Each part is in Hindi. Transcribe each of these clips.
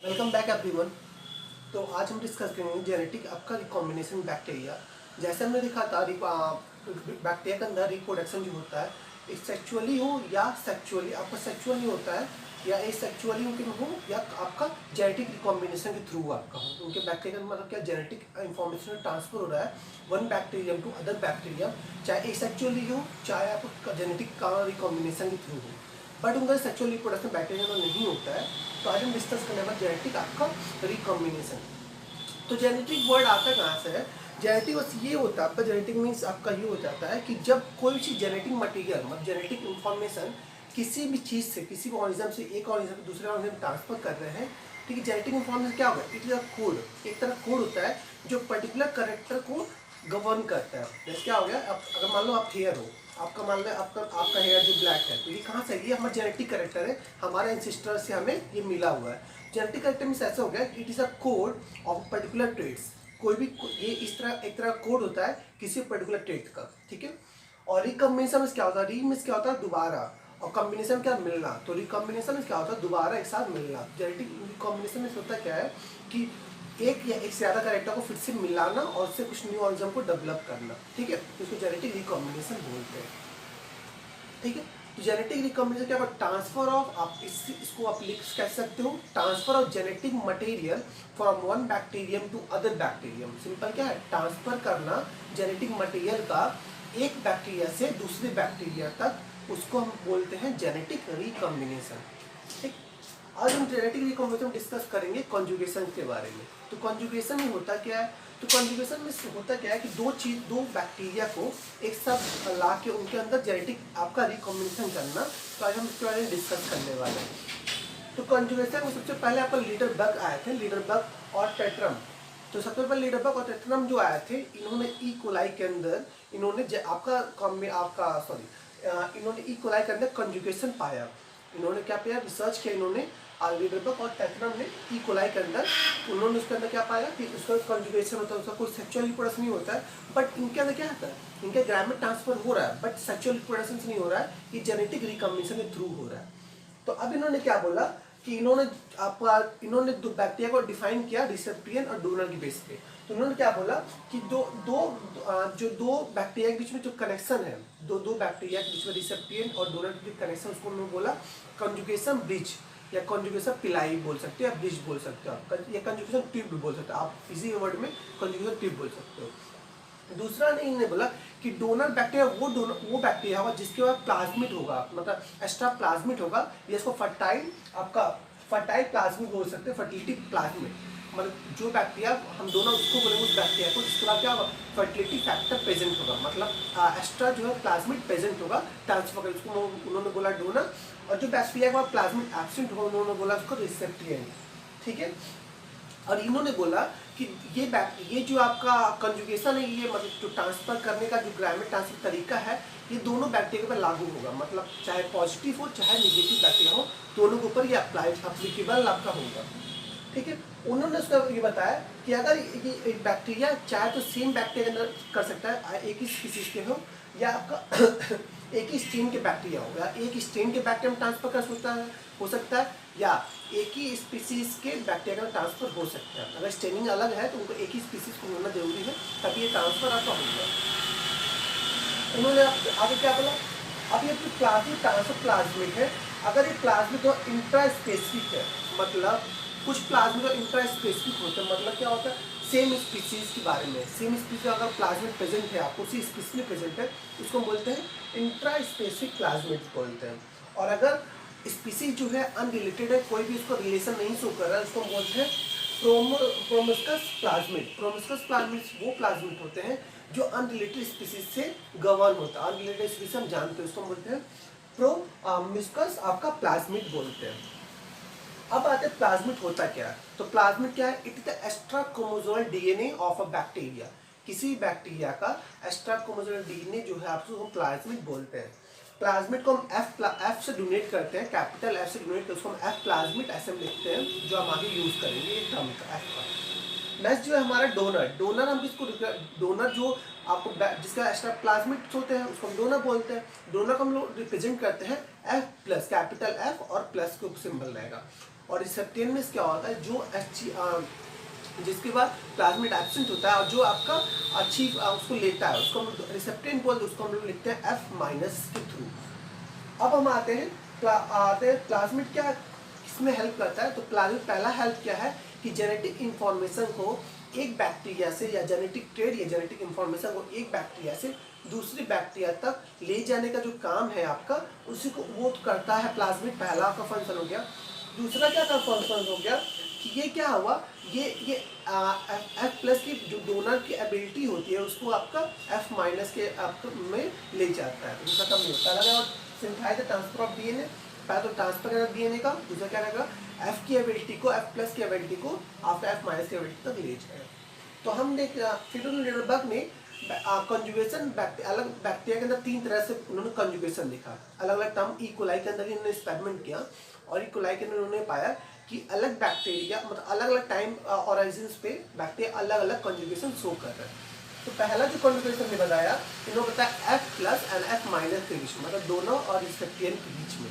Welcome back everyone. तो आज हम डिस्कस करेंगे जेनेटिक आपका रिकॉम्बिनेशन बैक्टीरिया। जैसे हमने देखा था बैक्टीरिया के अंदर रिप्रोडक्शन जो होता है एक सेक्चुअली हो या सेक्चुअली आपका सेक्चुअली होता है या एक सेक्चुअली उनके हो या आपका जेनेटिक रिकॉम्बिनेशन के थ्रू आपका हो। उनके बैक्टीरिया मतलब क्या जेनेटिक इंफॉर्मेशन ट्रांसफर हो रहा है one bacterium to other bacterium, चाहे एसेक्चुअली हो चाहे आपका जेनेटिक का रिकॉम्बिनेशन के थ्रू हो। बट उनका सेक्चुअल रिप्रोडक्शन बैक्टीरिया में नहीं होता है। तो आज हम डिस्कस करने वाले जेनेटिक आपका रिकॉम्बिनेशन। तो जेनेटिक वर्ड आता कहाँ से है? जेनेटिक बस ये होता है आपका, जेनेटिक मीन्स आपका ये हो जाता है कि जब कोई चीज़ जेनेटिक मटेरियल मतलब जेनेटिक इन्फॉर्मेशन किसी भी चीज़ से किसी ऑर्गेनिज्म से एक ऑर्गेनिज्म दूसरे ऑर्गेनिज्म ट्रांसफर कर रहे हैं, ठीक है। जेनेटिक इन्फॉर्मेशन क्या होगा? इट इज अ कोड, एक तरह कोड होता है जो पर्टिकुलर करेक्टर को गवर्न करता है। जैसे क्या हो गया, अगर मान लो आप हेयर हो, आपका मान लो आपका हेयर जो ब्लैक है, तो ये कहाँ से? ये हमारा जेनेटिक करेक्टर है, हमारे एंसेस्टर से हमें ये मिला हुआ है। जेनेटिक करेक्टर मीन्स ऐसा हो गया, it is a code of particular traits. कोई भी ये इस तरह एक तरह कोड होता है किसी पर्टिकुलर ट्रेट का, ठीक है। और रिकॉम्बिनेशन में क्या होता है? री मीन्स क्या होता है? दोबारा। और कॉम्बिनेशन क्या? मिलना। तो रिकॉम्बिनेशन में क्या होता है? दोबारा एक साथ मिलना। जेनेटिक रिकॉम्बिनेशन में होता क्या है कि एक या एक से ज़्यादा कैरेक्टर को फिर से मिलाना और उससे कुछ न्यू ऑर्गेनिज्म को डेवलप करना, ठीक है। तो इसको जेनेटिक रिकॉम्बिनेशन बोलते हैं, ठीक है। तो जेनेटिक रिकॉम्बिनेशन क्या होगा? ट्रांसफर ऑफ, आप इसको आप लिख कह सकते हो, transfer of genetic material from one bacterium to other bacterium. Simple क्या है? ट्रांसफर करना जेनेटिक मटेरियल का एक बैक्टीरिया से दूसरे बैक्टीरिया तक, उसको हम बोलते हैं जेनेटिक रिकॉम्बिनेशन, ठीक। आज हम जेनेटिक रिकॉम्बिनेशन डिस्कस करेंगे कॉन्जुगेशन के बारे में। तो कॉन्जुगेशन में होता क्या है? तो कॉन्जुगेशन में होता क्या है कि दो बैक्टीरिया को एक साथ ला के उनके अंदर जेनेटिक आपका रिकॉम्बिनेशन करना। तो आज हम इसके बारे में डिस्कस करने वाले हैं। तो कॉन्जुगेशन में सबसे पहले आपका लीडर बग आए थे, लीडर बग और टेट्रम। तो सबसे पहले लीडर बग और टेट्रम जो आए थे, इन्होंने ई कोलाई के अंदर इन्होंने इन्होंने ई कोलाई के अंदर कॉन्जुगेशन पाया। इन्होंने क्या पाया? रिसर्च किया इन्होंने लीडर बग और टेट्रम ने ई कोलाई के अंदर। उन्होंने उसके अंदर क्या पाया कि उसका कॉन्जुगेशन होता है, उसका कोई सेक्सुअल रिप्रोडक्शन नहीं होता है। बट इनके अंदर क्या होता है? इनके ग्रामेट ट्रांसफर हो रहा है बट सेक्सुअल रिप्रोडक्शन से नहीं हो रहा है, ये जेनेटिक रिकॉम्बिनेशन के थ्रू हो रहा है। तो अब इन्होंने क्या बोला कि इन्होंने दो बैक्टीरिया को डिफाइन किया रिसेप्टियन और डोनर के बेस पे। तो इन्होंने क्या बोला कि दो बैक्टीरिया के बीच में जो कनेक्शन है, दो बैक्टीरिया के बीच में रिसेप्टियन और डोनर के बीच कनेक्शन, उसको उन्होंने बोला कंजुगेशन ब्रिज या कंजुगेशन पिलाई बोल सकते हो या ब्रिज बोल सकते हो आप, या कंजुगेशन ट्यूब भी बोल सकते हो आप, इसी वर्ड में कंजुगेशन ट्यूब बोल सकते हो। दूसरा ने इन्हें बोला कि डोनर बैक्टीरिया वो बैक्टीरिया होगा जिसके बाद प्लाज्मिड होगा, मतलब एक्स्ट्रा प्लाज्मिड होगा, या इसको फर्टाइल प्लाज्मिड बोल सकते हैं, फर्टिलिटी प्लाज्मिड। मतलब जो बैक्टीरिया हम दोनों उसको बोलेंगे उस बैक्टीरिया को जिसके बाद क्या होगा? फर्टिलिटी फैक्टर प्रेजेंट होगा, मतलब एक्स्ट्रा जो है प्लाज्मिड प्रेजेंट होगा ट्रांसफर कर, उसको उन्होंने बोला डोनर। और जो बैक्टीरिया का प्लाज्मिड एब्सेंट होगा उन्होंने बोला उसको रिसेप्टियन, ठीक है। और इन्होंने बोला कि ये जो आपका कंजुगेशन है, ये मतलब जो ट्रांसफर करने का जो ग्रामेट ट्रांसफर तरीका है, ये दोनों बैक्टीरिया पर लागू होगा, मतलब चाहे पॉजिटिव हो चाहे नेगेटिव बैक्टीरिया हो, दोनों के ऊपर ये अप्लीकेबल आपका होगा, ठीक है। उन्होंने उसका ये बताया कि अगर ये एक बैक्टीरिया चाहे तो सेम बैक्टीरिया के अंदर कर सकता है, एक ही स्पीसीज के हो या आपका एक ही स्ट्रेन के बैक्टीरिया हो, या एक ही स्ट्रेन के बैक्टीरिया में ट्रांसफर कर सकता है या एक ही स्पीसीज के बैक्टीरिया का ट्रांसफर हो सकता है। अगर स्ट्रेनिंग अलग है तो उनको एक ही स्पीसीज को होना जरूरी है तभी ये ट्रांसफर आपका होगा। उन्होंने आगे क्या बोला? अब ये जो प्लाज्मिक ट्रांसफर प्लाज्मिक है, अगर ये प्लाज्मिक और इंट्रा स्पेसिफिक है, मतलब कुछ प्लाज्मिक और इंट्रा स्पेसिफिक होते हैं, मतलब क्या होता है? सेम स्पीसीज के बारे में, सेम स्पीसीज अगर प्लाज्मिड प्रेजेंट है, आपको उसी स्पीसीज में प्रेजेंट है, उसको बोलते हैं इंट्रा स्पेसिफिक प्लाज्मिड बोलते हैं। और अगर स्पीसीज जो है अनरिलेटेड है, कोई भी उसको रिलेशन नहीं शो कर रहा है, उसको बोलते हैं प्रोमिस्कस प्लाज्मिड। प्रोमिस्कस प्लाज्मिड वो प्लाज्मिड होते हैं जो अनरिलेटेड स्पीसीज से गवर्न होता है। अनरिलेटेड स्पीसीज हम जानते हैं, उसको बोलते हैं प्रोमिस्कस आपका प्लाज्मिड बोलते हैं। अब आते हैं प्लाज्मिड होता क्या है? तो प्लाज्मिड क्या है? It is the extra chromosomal DNA of a bacteria. किसी बैक्टीरिया का एक्स्ट्रा क्रोमोसोमल डीएनए जो है आपको हम प्लाज्मिड बोलते हैं। प्लाज्मिड को हम एफ से डोनेट करते हैं, कैपिटल एफ से डोनेट करते हैं, उसको हम एफ प्लाज्मिड ऐसे हम लिखते हैं, जो हम आगे यूज करेंगे एक टर्म का एफ का। नेक्स्ट जो है हमारा डोनर हम किसको? डोनर जो आपको जिसका एक्स्ट्रा प्लाज्मिड होते हैं उसको हम डोनर बोलते हैं। डोनर को हम लोग रिप्रेजेंट करते हैं एफ प्लस, कैपिटल एफ और प्लस के सिंबल रहेगा। और रिसेप्टेंट में क्या होता है, जो जिसके बाद प्लाज्मिड एब्सेंट होता है और जो आपका अचीव उसको लेता है, उसको हम रिसेप्टेंट बोलते हैं, उसको हम लोग लिखते हैं F माइनस के थ्रू। अब हम आते हैं प्लाज्मिड क्या किसमें हेल्प करता है। तो प्लाज्मिड पहला हेल्प क्या है कि जेनेटिक इंफॉर्मेशन को एक बैक्टीरिया से, या जेनेटिक ट्रेड या जेनेटिक इंफॉर्मेशन को एक बैक्टीरिया से दूसरी बैक्टीरिया तक ले जाने का जो काम है आपका, उसी को वो करता है प्लाज्मिड। पहला आपका फंक्शन हो गया। दूसरा क्या का फंक्शन हो गया कि ये क्या हुआ, ये F प्लस की जो डोनर की एबिलिटी होती है उसको आपका F माइनस के आपका में ले जाता है। दूसरा कम नहीं होता है। और सिंथेसाइज ट्रांसफर ऑफ डीएनए, पहले तो ट्रांसफर करेगा डीएनए का, दूसरा क्या रहेगा F की एबिलिटी को, F प्लस की एबिलिटी को आफ्टर F माइनस की एबिलिटी तक ले जाएगा। तो हम देख फिटोनेटवर्क में कंजुगेशन अलग बैक्टीरिया के अंदर 3 तरह से उन्होंने कंजुगेशन देखा, अलग अलग टर्म। ई कोलाई के अंदर इन्होंने एक्सपेरिमेंट किया और ई कोलाई के अंदर उन्होंने पाया कि अलग बैक्टीरिया मतलब अलग अलग टाइम ऑरिजिन्स पे बैक्टीरिया अलग अलग कंजुगेशन शो कर रहे हैं। तो पहला जो कंजुगेशन ने बताया, इन्होंने बताया F plus and F minus के बीच में, मतलब दोनों और रिसेप्टेंट के बीच में।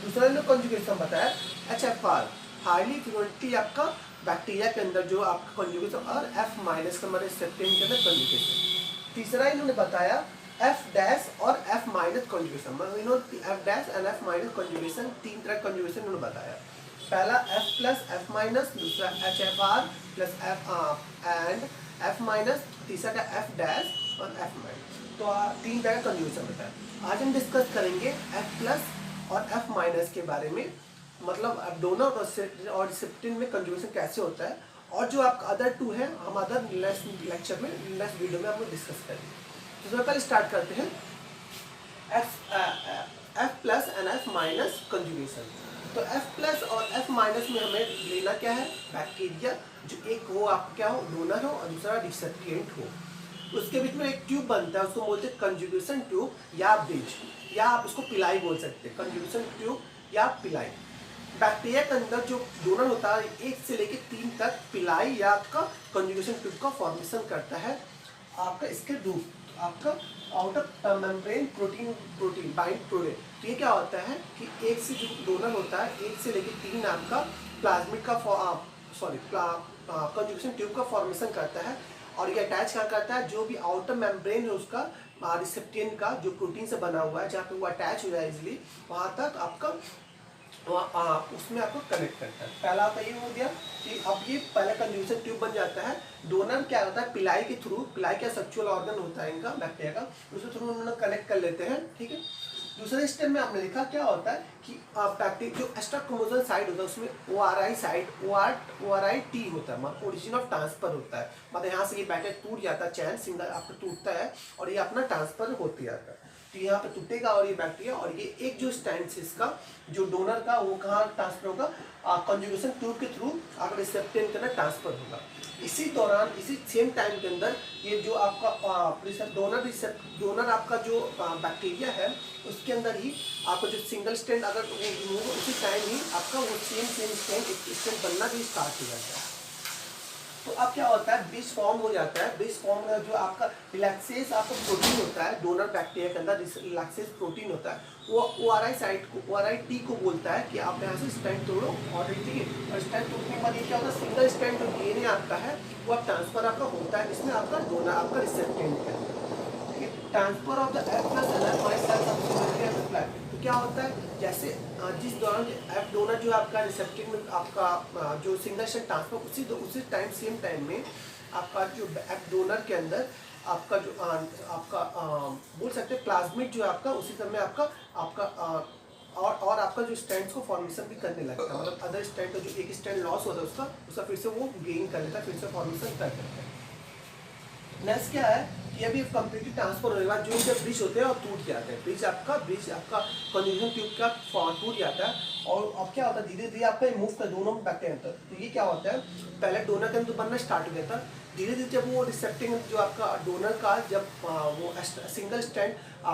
दूसरा इन्होंने कंजुगेशन बताया HFR, हाईली फ्रिक्वेंटली आपका बैक्टीरिया के अंदर जो आपका कंजुगेशन, और F माइनस का हमारे रिसेप्टेंट के अंदर कंजुगेशन। तीसरा इन्होंने बताया F डैश और F माइनस कंजुगेशन, मतलब इन्होंने F dash and F minus conjugation, 3 तरह कंजुगेशन इन्होंने बताया। पहला F प्लस F माइनस, दूसरा HFR plus F and F minus, तीसरा का F डैश और F माइनस। तो 3 तरह का कंजुगेशन बताया। आज हम डिस्कस करेंगे F प्लस और F माइनस के बारे में, मतलब अब डोनर और रिसेप्टेंट में कंजुगेशन कैसे होता है, और जो आपका अदर 2 है हम अदर नेक्स्ट लेक्चर में, नेक्स्ट वीडियो में आप लोग डिस्कस करेंगे। तो सबसे पहले स्टार्ट करते हैं F plus and F minus conjugation. तो F प्लस और F माइनस में हमें लेना क्या है, बैक्टीरिया जो एक हो आपका क्या हो, डोनर हो और दूसरा रिसेप्टेंट हो। उसके बीच में एक ट्यूब बनता है, उसको बोलते हैं कंजुगेशन ट्यूब या ब्रिज, या आप उसको पिलाई बोल सकते हैं, कंजुगेशन ट्यूब या पिलाई। बैक्टीरिया के अंदर जो डोनर होता है 1 से लेकर 3 तक पिलाई या आपका कंजुगेशन ट्यूब का फॉर्मेशन करता है आपका इसके रूप, आपका outer membrane protein bind protein. तो ये क्या होता है कि 1 से जो डोनर होता है 1 से लेकर 3 आपका प्लाज्मिड का कंजुगेशन ट्यूब का फॉर्मेशन करता है, और ये अटैच क्या करता है, जो भी आउटर मेम्ब्रेन है उसका रिसेप्टेंट का जो प्रोटीन से बना हुआ है, जहाँ पे वो अटैच हो जाए इजिली, वहाँ तक आपका उसमें आपको कनेक्ट करता है। पहला आपका ये हो गया कि अब ये पहला कंजुगेशन ट्यूब बन जाता है। डोनर क्या होता है, पिलाई के थ्रू, पिलाई क्या सेक्सुअल ऑर्गन होता है इनका बैक्टीरिया का, उसके थ्रू उन्होंने कनेक्ट कर लेते हैं, ठीक है। दूसरे स्टेप में हमने देखा क्या होता है कि बैक्टीरिया जो एक्स्ट्रा क्रोमोसोम साइड होता है उसमें ORI साइड ORIT होता है, मतलब ओरिजिन ऑफ ट्रांसफर होता है, मतलब यहाँ से ये बैक्टीरिया टूट जाता है, चैन सिंगल आपका टूटता है और ये अपना ट्रांसफर होते जाता है। तो यहाँ पे टूटेगा और ये बैक्टीरिया, और ये एक जो स्टैंड है इसका जो डोनर का, वो कहाँ ट्रांसफर होगा, कंजुगेशन ट्यूब के थ्रू आपका रिसेप्टेंट के अंदर ट्रांसफर होगा। इसी दौरान इसी सेम टाइम के अंदर ये जो आपका डोनर आपका जो बैक्टीरिया है उसके अंदर ही आपका जो सिंगल स्टैंड अगर वो रिमूव हो, उसी टाइम ही आपका वो सेम स्टैंड बनना भी स्टार्ट हो जाता है। तो अब क्या होता है, ब्रिज फॉर्म हो जाता है। ब्रिज फॉर्म में जो आपका रिलैक्सेस आपका प्रोटीन होता है डोनर बैक्टीरिया के अंदर, रिलैक्सेस प्रोटीन होता है, वो ORI साइड को ORIT को बोलता है कि आप यहाँ से स्टैंड तोड़ो, और ठीक है, और स्टैंड तोड़ने के बाद ये क्या होता है, सिंगल स्टैंड जो DNA आता है वो अब ट्रांसफर आपका होता है, इसमें आपका डोनर आपका रिसेप्टेंट है, ठीक है। Transfer of the F plus and F minus cells. तो क्या होता है, जैसे जिस दौरान F डोनर जो आपका रिसेप्टेंट में आपका जो सिंगल स्टैंड ट्रांसफर उसी टाइम सेम टाइम में आपका जो F डोनर के अंदर आपका जो आपका बोल सकते हैं प्लाज्मिड जो आपका उसी समय आपका और आपका जो स्टैंड्स को फॉर्मेशन भी करने लगता है, मतलब अदर स्टैंड का जो एक स्टैंड लॉस होता है उसका फिर से वो गेन कर लेता है, फिर से फॉर्मेशन कर देता है। नेक्स्ट क्या है कि अभी कंप्लीटली ट्रांसफर होने के बाद जो इनके ब्रिज होते हैं और टूट जाते हैं, ब्रिज आपका कंजुगेशन ट्यूब का टूट जाता है, और अब क्या होता है धीरे धीरे आपका मूव कर दोनों बैक्टीरिया अंदर। तो ये क्या होता है, पहले डोनर के अंदर बनना स्टार्ट हो गया था, धीरे धीरे जब वो रिसेप्टेंट जो आपका डोनर का जब वो सिंगल स्टैंड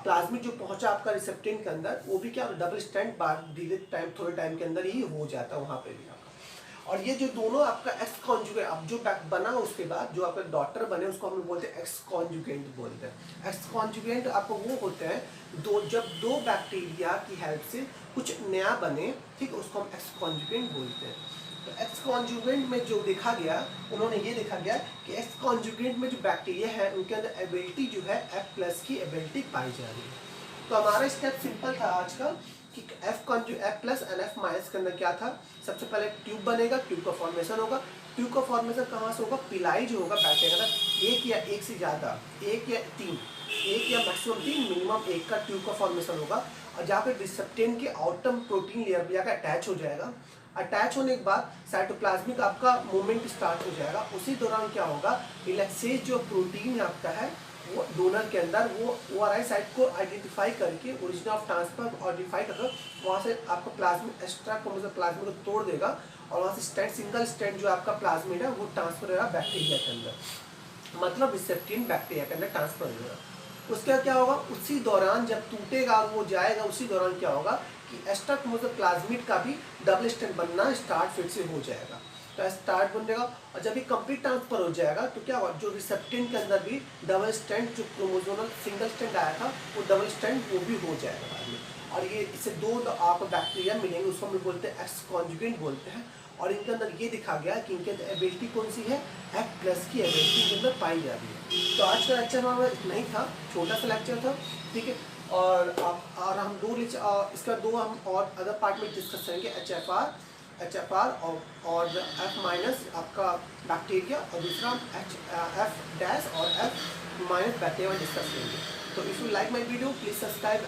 प्लाज्मिड जो पहुंचा आपका रिसेप्टेंट के अंदर, वो भी क्या डबल स्टैंड धीरे टाइम थोड़े टाइम के अंदर ही हो जाता है वहाँ पे भी आपका। और ये जो दोनों आपका एक्स कॉन्जुगेट, अब जो बना उसके बाद जो आपका डॉटर बने उसको हम लोग बोलते हैं एक्स कॉन्जुगेंट बोलते हैं। एक्स कॉन्जुगेंट आपको वो होते हैं जब दो बैक्टीरिया की हेल्प से कुछ नया बने, ठीक, उसको हम एक्स कॉन्जुगेंट बोलते हैं। तो एक्स कॉन्जुगेंट में जो देखा गया, उन्होंने ये देखा गया कि एक्स कॉन्जुगेंट में जो बैक्टीरिया है उनके अंदर एबिलिटी जो है F+ की एबिलिटी पाई जा रही है। तो हमारा स्टेप सिंपल था आज का कि F+ एंड F- के अंदर क्या था, सबसे पहले ट्यूब बनेगा, ट्यूब का फॉर्मेशन होगा। ट्यूब का फॉर्मेशन कहाँ से होगा, पिलाई जो होगा बैक्टीरिया का एक या एक से ज़्यादा, एक या मैक्सिमम 3, मिनिमम 1 का ट्यूब का फॉर्मेशन होगा। और जहाँ पे रिसेप्टेंट के आउटर प्रोटीन लेयर भी जाकर अटैच हो जाएगा। अटैच होने के बाद साइटोप्लाज्मिक आपका मूवमेंट स्टार्ट हो जाएगा। उसी दौरान क्या होगा, इलेक्सेज जो प्रोटीन आपका है वो डोनर के अंदर वो ORI साइट को आइडेंटिफाई करके ओरिजिन ऑफ ट्रांसफर आइडेंटिफाई करके वहाँ से आपका प्लाज्मिक एक्स्ट्रा प्लाज्मिड को तोड़ देगा और वहाँ से स्ट्रैंड, सिंगल स्ट्रैंड जो आपका प्लाज्मिड है वो ट्रांसफर होगा बैक्टीरिया के अंदर, मतलब रिसेप्टिन बैक्टीरिया के अंदर ट्रांसफर हो जाएगा। उसका क्या होगा, उसी दौरान जब टूटेगा और वो जाएगा, उसी दौरान क्या होगा कि एक्स्ट्रा प्लाज्मिड का भी डबल स्ट्रैंड बनना स्टार्ट फिर से हो जाएगा। तो स्टार्ट बन जाएगा और जब ये कंप्लीट ट्रांसफर हो जाएगा तो क्या होगा, जो रिसेप्टेंट के अंदर भी डबल स्ट्रैंड, जो क्रोमोसोमल सिंगल स्ट्रैंड आया था वो डबल स्ट्रैंड वो भी हो जाएगा बाद में। और ये इससे दो आपको बैक्टीरिया मिलेंगे, उसको हम बोलते हैं एक्स कॉन्जुगेंट बोलते हैं। और इनके अंदर ये दिखा गया कि इनके अंदर एबिलिटी कौन सी है, F+ की एबिलिटी इनके अंदर पाई जा रही है। तो आज का लेक्चर हमारा इतना ही था, छोटा सा लेक्चर था, ठीक है। और हम इसका दो हम और अदर पार्ट में डिस्कस करेंगे, HFR और F- आपका बैक्टीरिया, और दूसरा F- और F- बैक्टीरिया डिस्कस करेंगे। तो if you like my video please subscribe.